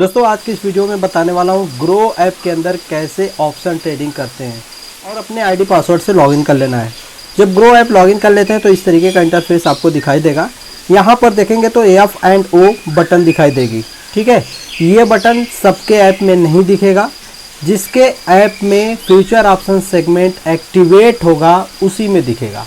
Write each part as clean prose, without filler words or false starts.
दोस्तों आज की इस वीडियो में बताने वाला हूँ ग्रो ऐप के अंदर कैसे ऑप्शन ट्रेडिंग करते हैं और अपने आईडी पासवर्ड से लॉगिन कर लेना है। जब ग्रो ऐप लॉगिन कर लेते हैं तो इस तरीके का इंटरफेस आपको दिखाई देगा। यहाँ पर देखेंगे तो F&O बटन दिखाई देगी। ठीक है, ये बटन सबके ऐप में नहीं दिखेगा। जिसके ऐप में फ्यूचर ऑप्शन सेगमेंट एक्टिवेट होगा उसी में दिखेगा।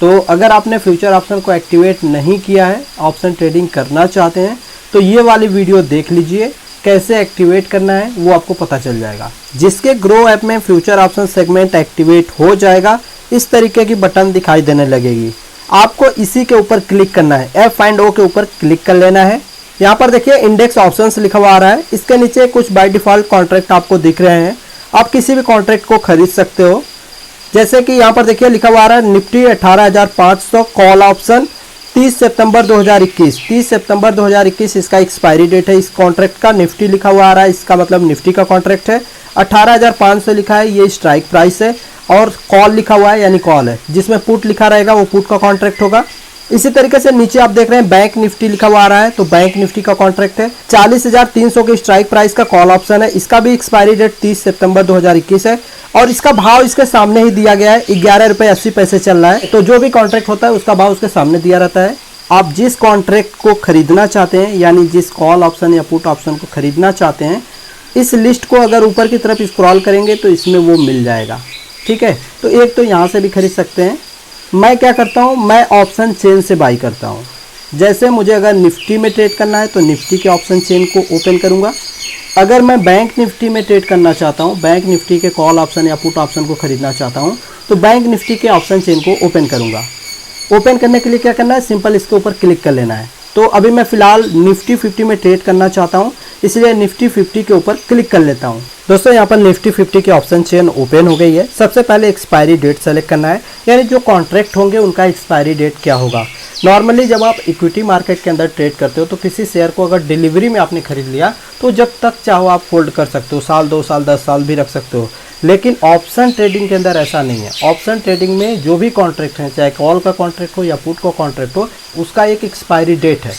तो अगर आपने फ्यूचर ऑप्शन को एक्टिवेट नहीं किया है, ऑप्शन ट्रेडिंग करना चाहते हैं, तो ये वाली वीडियो देख लीजिए, कैसे एक्टिवेट करना है वो आपको पता चल जाएगा। जिसके ग्रो ऐप में फ्यूचर ऑप्शन सेगमेंट एक्टिवेट हो जाएगा, इस तरीके की बटन दिखाई देने लगेगी। आपको इसी के ऊपर क्लिक करना है, F&O के ऊपर क्लिक कर लेना है। यहाँ पर देखिए इंडेक्स ऑप्शंस लिखा हुआ आ रहा है। इसके नीचे कुछ बाय डिफॉल्ट कॉन्ट्रैक्ट आपको दिख रहे हैं। आप किसी भी कॉन्ट्रैक्ट को खरीद सकते हो। जैसे कि यहाँ पर देखिए लिखा हुआ आ रहा है निफ्टी 18,500 कॉल ऑप्शन 30 सितंबर 2021। 30 सितंबर 2021 इसका एक्सपायरी डेट है। इस कॉन्ट्रैक्ट का निफ्टी लिखा हुआ आ रहा है, इसका मतलब निफ्टी का कॉन्ट्रैक्ट है। 18,500 लिखा है, ये स्ट्राइक प्राइस है। और कॉल लिखा हुआ है यानी कॉल है। जिसमें पुट लिखा रहेगा वो पुट का कॉन्ट्रैक्ट होगा। इसी तरीके से नीचे आप देख रहे हैं बैंक निफ्टी लिखा हुआ आ रहा है, तो बैंक निफ्टी का कॉन्ट्रैक्ट है। 40,300 के स्ट्राइक प्राइस का कॉल ऑप्शन है। इसका भी एक्सपायरी डेट 30 सितंबर 2021 है और इसका भाव इसके सामने ही दिया गया है। 11 रुपये 80 पैसे चल रहा है। तो जो भी कॉन्ट्रैक्ट होता है उसका भाव उसके सामने दिया रहता है। आप जिस कॉन्ट्रैक्ट को खरीदना चाहते हैं, यानी जिस कॉल ऑप्शन या पुट ऑप्शन को खरीदना चाहते हैं, इस लिस्ट को अगर ऊपर की तरफ स्क्रॉल करेंगे तो इसमें वो मिल जाएगा। ठीक है, तो एक तो यहाँ से भी खरीद सकते हैं। मैं क्या करता हूँ, मैं ऑप्शन चेन से बाई करता हूँ। जैसे मुझे अगर निफ्टी में ट्रेड करना है तो निफ्टी के ऑप्शन चेन को ओपन करूँगा। अगर मैं बैंक निफ्टी में ट्रेड करना चाहता हूँ, बैंक निफ्टी के कॉल ऑप्शन या पुट ऑप्शन को खरीदना चाहता हूँ, तो बैंक निफ्टी के ऑप्शन चेन को ओपन करूँगा। ओपन करने के लिए क्या करना है, सिंपल इसके ऊपर क्लिक कर लेना है। तो अभी मैं फ़िलहाल निफ्टी 50 में ट्रेड करना चाहता हूँ, इसलिए निफ्टी 50 के ऊपर क्लिक कर लेता हूँ। दोस्तों यहाँ पर निफ्टी 50 की ऑप्शन चेन ओपन हो गई है। सबसे पहले एक्सपायरी डेट सेलेक्ट करना है, यानी जो कॉन्ट्रैक्ट होंगे उनका एक्सपायरी डेट क्या होगा। नॉर्मली जब आप इक्विटी मार्केट के अंदर ट्रेड करते हो तो किसी शेयर को अगर डिलीवरी में आपने खरीद लिया तो जब तक चाहो आप होल्ड कर सकते हो, साल 2 साल 10 साल भी रख सकते हो। लेकिन ऑप्शन ट्रेडिंग के अंदर ऐसा नहीं है। ऑप्शन ट्रेडिंग में जो भी कॉन्ट्रैक्ट है, चाहे कॉल का कॉन्ट्रैक्ट हो या पुट का कॉन्ट्रैक्ट हो, उसका एक एक्सपायरी डेट है।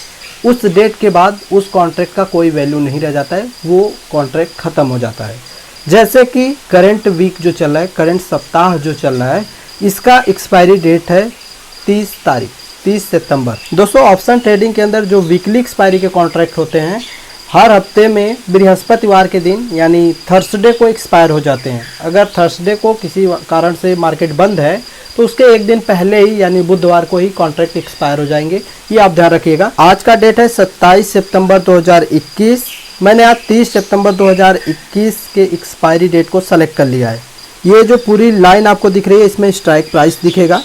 उस डेट के बाद उस कॉन्ट्रैक्ट का कोई वैल्यू नहीं रह जाता है, वो कॉन्ट्रैक्ट ख़त्म हो जाता है। जैसे कि करंट वीक जो चल रहा है, करंट सप्ताह जो चल रहा है, इसका एक्सपायरी डेट है 30 सितंबर। दोस्तों ऑप्शन ट्रेडिंग के अंदर जो वीकली एक्सपायरी के कॉन्ट्रैक्ट होते हैं, हर हफ्ते में बृहस्पतिवार के दिन यानी थर्सडे को एक्सपायर हो जाते हैं। अगर थर्सडे को किसी कारण से मार्केट बंद है तो उसके एक दिन पहले ही यानी बुधवार को ही कॉन्ट्रैक्ट एक्सपायर हो जाएंगे। ये आप ध्यान रखिएगा। आज का डेट है 27 सितंबर 2021। मैंने आज 30 सितंबर 2021 के एक्सपायरी डेट को सेलेक्ट कर लिया है। ये जो पूरी लाइन आपको दिख रही है, इसमें स्ट्राइक प्राइस दिखेगा।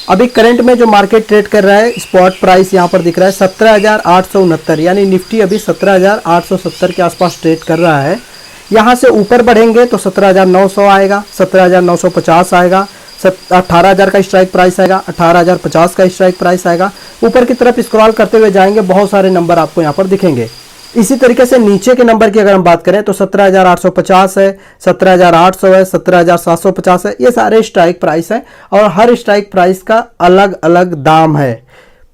अभी करंट में जो मार्केट ट्रेड कर रहा है, स्पॉट प्राइस यहाँ पर दिख रहा है 17,869, यानी निफ्टी अभी 17,870 के आसपास ट्रेड कर रहा है। यहाँ से ऊपर बढ़ेंगे तो 17,900 आएगा, 17,950 आएगा, 18,000 का स्ट्राइक प्राइस आएगा, 18,050 का स्ट्राइक प्राइस आएगा। ऊपर की तरफ स्क्रॉल करते हुए जाएंगे, बहुत सारे नंबर आपको यहाँ पर दिखेंगे। इसी तरीके से नीचे के नंबर की अगर हम बात करें तो 17,850 है, 17,800 है, 17,750 है। ये सारे स्ट्राइक प्राइस है और हर स्ट्राइक प्राइस का अलग अलग दाम है।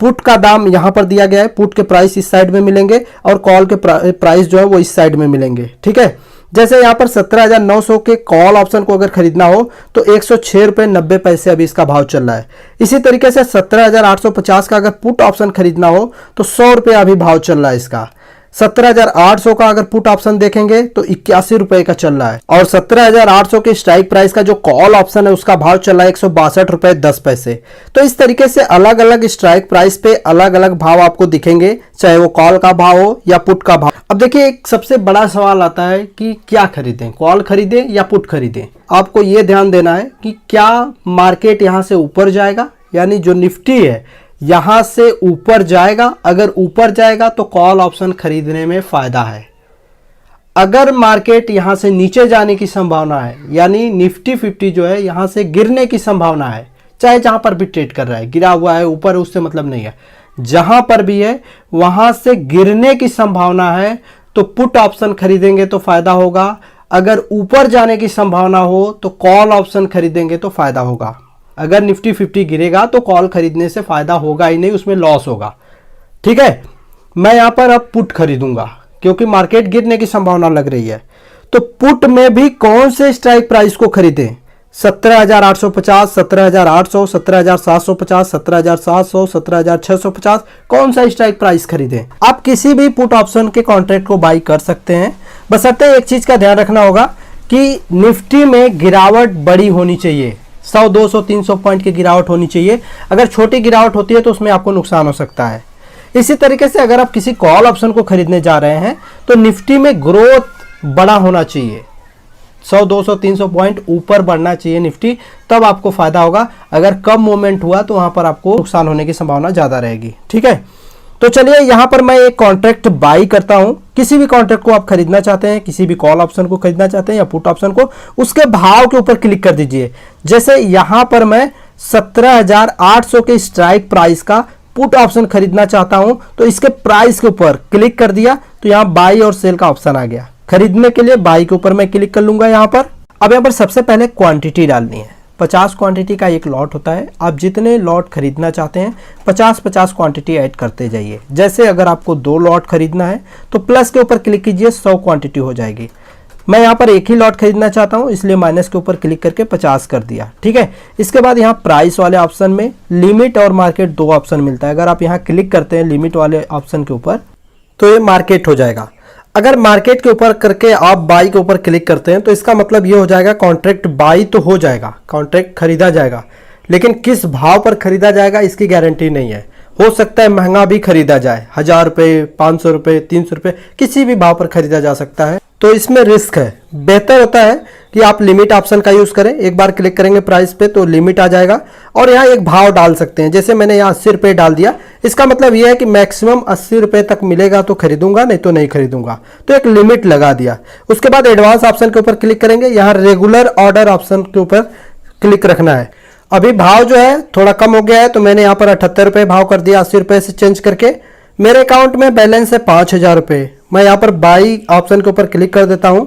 पुट का दाम यहाँ पर दिया गया है, पुट के प्राइस इस साइड में मिलेंगे और कॉल के प्राइस जो है वो इस साइड में मिलेंगे। ठीक है, जैसे यहाँ पर 17,900 के कॉल ऑप्शन को अगर खरीदना हो तो 106 रुपये 90 पैसे अभी इसका भाव चल रहा है। इसी तरीके से 17,850 का अगर पुट ऑप्शन खरीदना हो तो 100 रुपये अभी भाव चल रहा है इसका। 17,800 का अगर पुट ऑप्शन देखेंगे तो 81 रुपए का चल रहा है। और 17,800 के स्ट्राइक प्राइस का जो कॉल ऑप्शन है उसका भाव चल रहा है 162 रुपए 10 पैसे। तो इस तरीके से अलग अलग स्ट्राइक प्राइस पे अलग अलग भाव आपको दिखेंगे, चाहे वो कॉल का भाव हो या पुट का भाव। अब देखिए एक सबसे बड़ा सवाल आता है कि क्या खरीदें, कॉल खरीदें या पुट खरीदें। आपको ये ध्यान देना है कि क्या मार्केट यहाँ से ऊपर जाएगा, यानी जो निफ्टी है यहां से ऊपर जाएगा। अगर ऊपर जाएगा तो कॉल ऑप्शन खरीदने में फायदा है। अगर मार्केट यहां से नीचे जाने की संभावना है, यानी निफ्टी 50 जो है यहां से गिरने की संभावना है, चाहे जहां पर भी ट्रेड कर रहा है, गिरा हुआ है ऊपर, उससे मतलब नहीं है, जहां पर भी है वहां से गिरने की संभावना है, तो पुट ऑप्शन खरीदेंगे तो फायदा होगा। अगर ऊपर जाने की संभावना हो तो कॉल ऑप्शन खरीदेंगे तो फायदा होगा। अगर निफ्टी 50 गिरेगा तो कॉल खरीदने से फायदा होगा ही नहीं, उसमें लॉस होगा। ठीक है, मैं यहां पर अब पुट खरीदूंगा। क्योंकि मार्केट गिरने की संभावना लग रही है। तो पुट में भी कौन से स्ट्राइक प्राइस को खरीदें? 17,850, 17,800, 17,750, 17,700, 17,650, कौन सा स्ट्राइक प्राइस खरीदें? आप किसी भी पुट ऑप्शन के कॉन्ट्रैक्ट को बाई कर सकते हैं, बशर्ते एक चीज का ध्यान रखना होगा कि निफ्टी में गिरावट बड़ी होनी चाहिए, 100, 200, 300 पॉइंट की गिरावट होनी चाहिए। अगर छोटी गिरावट होती है तो उसमें आपको नुकसान हो सकता है। इसी तरीके से अगर आप किसी कॉल ऑप्शन को खरीदने जा रहे हैं तो निफ्टी में ग्रोथ बड़ा होना चाहिए, 100, 200, 300 पॉइंट ऊपर बढ़ना चाहिए निफ्टी, तब आपको फायदा होगा। अगर कम मूवमेंट हुआ तो वहां पर आपको नुकसान होने की संभावना ज्यादा रहेगी। ठीक है, तो चलिए यहां पर मैं एक कॉन्ट्रैक्ट बाई करता हूं। किसी भी कॉन्ट्रैक्ट को आप खरीदना चाहते हैं, किसी भी कॉल ऑप्शन को खरीदना चाहते हैं या पुट ऑप्शन को, उसके भाव के ऊपर क्लिक कर दीजिए। जैसे यहां पर मैं 17,800 के स्ट्राइक प्राइस का पुट ऑप्शन खरीदना चाहता हूं, तो इसके प्राइस के ऊपर क्लिक कर दिया तो यहां बाई और सेल का ऑप्शन आ गया। खरीदने के लिए बाई के ऊपर मैं क्लिक कर लूंगा यहां पर। अब यहां पर सबसे पहले क्वांटिटी डालनी है। 50 क्वांटिटी का एक लॉट होता है। आप जितने लॉट खरीदना चाहते हैं 50-50 क्वांटिटी ऐड करते जाइए। जैसे अगर आपको 2 लॉट खरीदना है तो प्लस के ऊपर क्लिक कीजिए, 100 क्वांटिटी हो जाएगी। मैं यहाँ पर एक ही लॉट खरीदना चाहता हूँ, इसलिए माइनस के ऊपर क्लिक करके 50 कर दिया। ठीक है, इसके बाद यहाँ प्राइस वाले ऑप्शन में लिमिट और मार्केट 2 ऑप्शन मिलता है। अगर आप यहाँ क्लिक करते हैं लिमिट वाले ऑप्शन के ऊपर तो ये मार्केट हो जाएगा। अगर मार्केट के ऊपर करके आप बाई के ऊपर क्लिक करते हैं तो इसका मतलब ये हो जाएगा कॉन्ट्रैक्ट बाई तो हो जाएगा, कॉन्ट्रैक्ट खरीदा जाएगा, लेकिन किस भाव पर खरीदा जाएगा इसकी गारंटी नहीं है। हो सकता है महंगा भी खरीदा जाए, 1000 रुपये, 500 रुपये, 300 रुपये, किसी भी भाव पर खरीदा जा सकता है, तो इसमें रिस्क है। बेहतर होता है कि आप लिमिट ऑप्शन का यूज करें। एक बार क्लिक करेंगे प्राइस पे तो लिमिट आ जाएगा और यहाँ एक भाव डाल सकते हैं। जैसे मैंने यहाँ 80 रुपये डाल दिया, इसका मतलब यह है कि मैक्सिमम 80 रुपये तक मिलेगा तो खरीदूंगा, नहीं तो नहीं खरीदूंगा, तो एक लिमिट लगा दिया। उसके बाद एडवांस ऑप्शन के ऊपर क्लिक करेंगे, यहाँ रेगुलर ऑर्डर ऑप्शन के ऊपर क्लिक रखना है। अभी भाव जो है थोड़ा कम हो गया है तो मैंने यहाँ पर 78 रुपये भाव कर दिया, 80 रुपये से चेंज करके। मेरे अकाउंट में बैलेंस है 5,000 रुपये। मैं यहाँ पर बाई ऑप्शन के ऊपर क्लिक कर देता हूँ।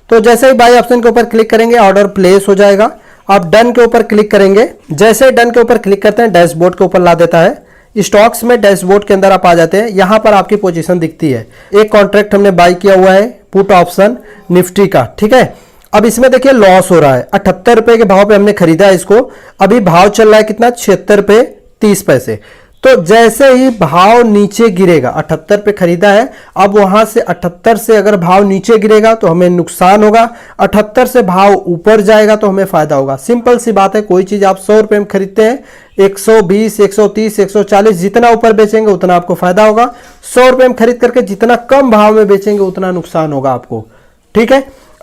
तो जैसे ही बाई ऑप्शन के ऊपर क्लिक करेंगे ऑर्डर प्लेस हो जाएगा। आप डन के ऊपर क्लिक करेंगे, जैसे डन के ऊपर क्लिक करते हैं डैशबोर्ड के ऊपर ला देता है। स्टॉक्स में डैशबोर्ड के अंदर आप आ जाते हैं, यहाँ पर आपकी पोजीशन दिखती है। एक कॉन्ट्रैक्ट हमने बाई किया हुआ है पुट ऑप्शन निफ्टी का। ठीक है, अब इसमें देखिए लॉस हो रहा है, 78 रुपये के भाव पे हमने खरीदा है इसको। अभी भाव चल रहा है कितना, 76 रुपये 30 पैसे। तो जैसे ही भाव नीचे गिरेगा, 78 पे खरीदा है, अब वहां से 78 से अगर भाव नीचे गिरेगा तो हमें नुकसान होगा, 78 से भाव ऊपर जाएगा तो हमें फायदा होगा। सिंपल सी बात है, कोई चीज आप 100 रुपये में खरीदते हैं, 120, 130, 140 जितना ऊपर बेचेंगे उतना आपको फायदा होगा। 100 रुपये में खरीद करके जितना कम भाव में बेचेंगे उतना नुकसान होगा आपको। ठीक है,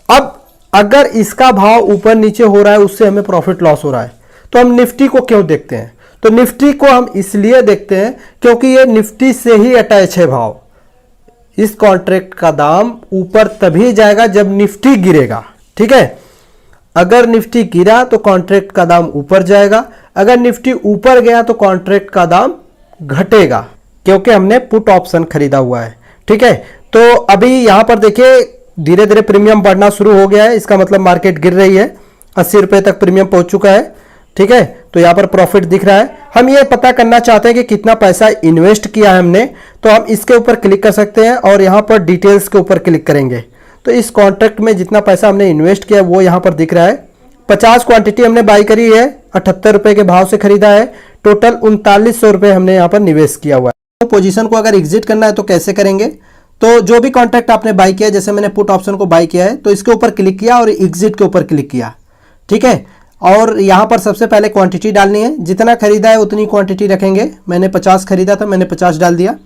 अब अगर इसका भाव ऊपर नीचे हो रहा है उससे हमें प्रॉफिट लॉस हो रहा है, तो हम निफ्टी को क्यों देखते हैं? तो निफ्टी को हम इसलिए देखते हैं क्योंकि ये निफ्टी से ही अटैच है भाव। इस कॉन्ट्रैक्ट का दाम ऊपर तभी जाएगा जब निफ्टी गिरेगा। ठीक है, अगर निफ्टी गिरा तो कॉन्ट्रैक्ट का दाम ऊपर जाएगा, अगर निफ्टी ऊपर गया तो कॉन्ट्रैक्ट का दाम घटेगा, क्योंकि हमने पुट ऑप्शन खरीदा हुआ है। ठीक है, तो अभी यहां पर देखिए धीरे धीरे प्रीमियम बढ़ना शुरू हो गया है, इसका मतलब मार्केट गिर रही है, 80 रुपये तक प्रीमियम पहुंच चुका है। ठीक है, तो यहाँ पर प्रॉफिट दिख रहा है। हम ये पता करना चाहते हैं कि कितना पैसा इन्वेस्ट किया है हमने, तो हम इसके ऊपर क्लिक कर सकते हैं और यहाँ पर डिटेल्स के ऊपर क्लिक करेंगे तो इस कॉन्ट्रैक्ट में जितना पैसा हमने इन्वेस्ट किया वो यहाँ पर दिख रहा है। 50 क्वांटिटी हमने बाई करी है, 78 रुपये के भाव से खरीदा है, टोटल 3900 रुपये हमने यहाँ पर निवेश किया हुआ है। तो पोजीशन को अगर एग्जिट करना है तो कैसे करेंगे? तो जो भी कॉन्ट्रैक्ट आपने बाई किया, जैसे मैंने पुट ऑप्शन को बाई किया है तो इसके ऊपर क्लिक किया और एग्जिट के ऊपर क्लिक किया। ठीक है, और यहाँ पर सबसे पहले क्वांटिटी डालनी है, जितना खरीदा है उतनी क्वांटिटी रखेंगे। मैंने 50 खरीदा था, मैंने 50 डाल दिया।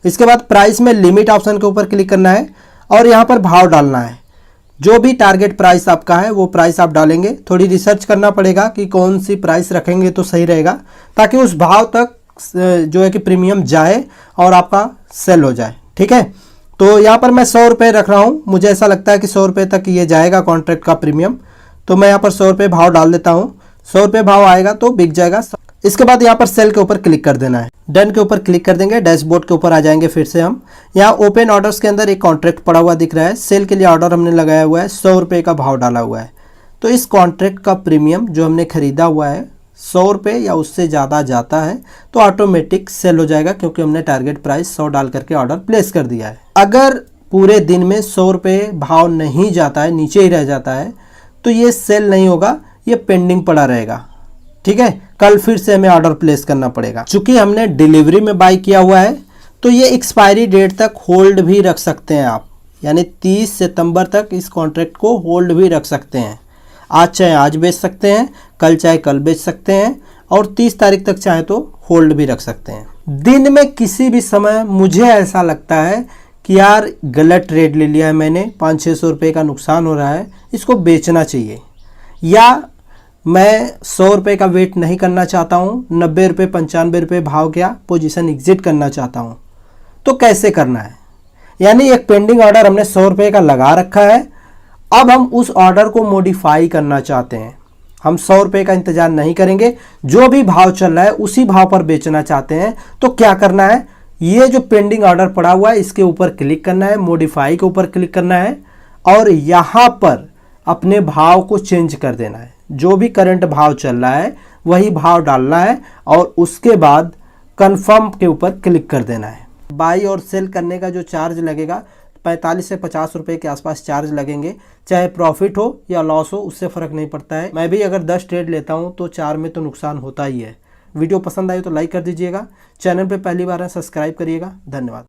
इसके बाद प्राइस में लिमिट ऑप्शन के ऊपर क्लिक करना है और यहाँ पर भाव डालना है। जो भी टारगेट प्राइस आपका है वो प्राइस आप डालेंगे। थोड़ी रिसर्च करना पड़ेगा कि कौन सी प्राइस रखेंगे तो सही रहेगा, ताकि उस भाव तक जो है कि प्रीमियम जाए और आपका सेल हो जाए। ठीक है, तो यहाँ पर मैं 100 रुपये रख रहा हूँ, मुझे ऐसा लगता है कि 100 रुपये तक ये जाएगा कॉन्ट्रैक्ट का प्रीमियम, तो मैं यहाँ पर 100 रुपये भाव डाल देता हूँ। 100 रुपये भाव आएगा तो बिक जाएगा। इसके बाद यहाँ पर सेल के ऊपर क्लिक कर देना है, डन के ऊपर क्लिक कर देंगे, डैशबोर्ड के ऊपर आ जाएंगे। फिर से हम यहाँ ओपन ऑर्डर्स के अंदर एक कॉन्ट्रैक्ट पड़ा हुआ दिख रहा है, सेल के लिए ऑर्डर हमने लगाया हुआ है, 100 रुपये का भाव डाला हुआ है। तो इस कॉन्ट्रैक्ट का प्रीमियम जो हमने खरीदा हुआ है 100 रुपये या उससे ज़्यादा जाता है तो ऑटोमेटिक सेल हो जाएगा, क्योंकि हमने टारगेट प्राइस 100 डाल करके ऑर्डर प्लेस कर दिया है। अगर पूरे दिन में 100 रुपये भाव नहीं जाता है, नीचे ही रह जाता है, तो ये सेल नहीं होगा, ये पेंडिंग पड़ा रहेगा। ठीक है, कल फिर से हमें ऑर्डर प्लेस करना पड़ेगा। चूंकि हमने डिलीवरी में बाय किया हुआ है तो ये एक्सपायरी डेट तक होल्ड भी रख सकते हैं आप, यानी 30 सितंबर तक इस कॉन्ट्रैक्ट को होल्ड भी रख सकते हैं। आज चाहे आज बेच सकते हैं, कल चाहे कल बेच सकते हैं, और 30 तारीख तक चाहे तो होल्ड भी रख सकते हैं। दिन में किसी भी समय मुझे ऐसा लगता है कि यार गलत ट्रेड ले लिया है मैंने, 500-600 रुपये का नुकसान हो रहा है, इसको बेचना चाहिए, या मैं 100 रुपये का वेट नहीं करना चाहता हूँ, 90 रुपये 95 रुपये भाव गया, पोजीशन एग्जिट करना चाहता हूँ, तो कैसे करना है। यानी एक पेंडिंग ऑर्डर हमने 100 रुपये का लगा रखा है, अब हम उस ऑर्डर को मॉडिफाई करना चाहते हैं। हम 100 रुपये का इंतजार नहीं करेंगे, जो भी भाव चल रहा है उसी भाव पर बेचना चाहते हैं। तो क्या करना है, ये जो पेंडिंग ऑर्डर पड़ा हुआ है इसके ऊपर क्लिक करना है, मॉडिफाई के ऊपर क्लिक करना है, और यहाँ पर अपने भाव को चेंज कर देना है। जो भी करंट भाव चल रहा है वही भाव डालना है, और उसके बाद कंफर्म के ऊपर क्लिक कर देना है। बाई और सेल करने का जो चार्ज लगेगा 45 से 50 रुपये के आसपास चार्ज लगेंगे। चाहे प्रॉफिट हो या लॉस हो, उससे फ़र्क नहीं पड़ता है। मैं भी अगर 10 ट्रेड लेता हूं तो 4 में तो नुकसान होता ही है। वीडियो पसंद आई तो लाइक कर दीजिएगा, चैनल पे पहली बार है सब्सक्राइब करिएगा। धन्यवाद।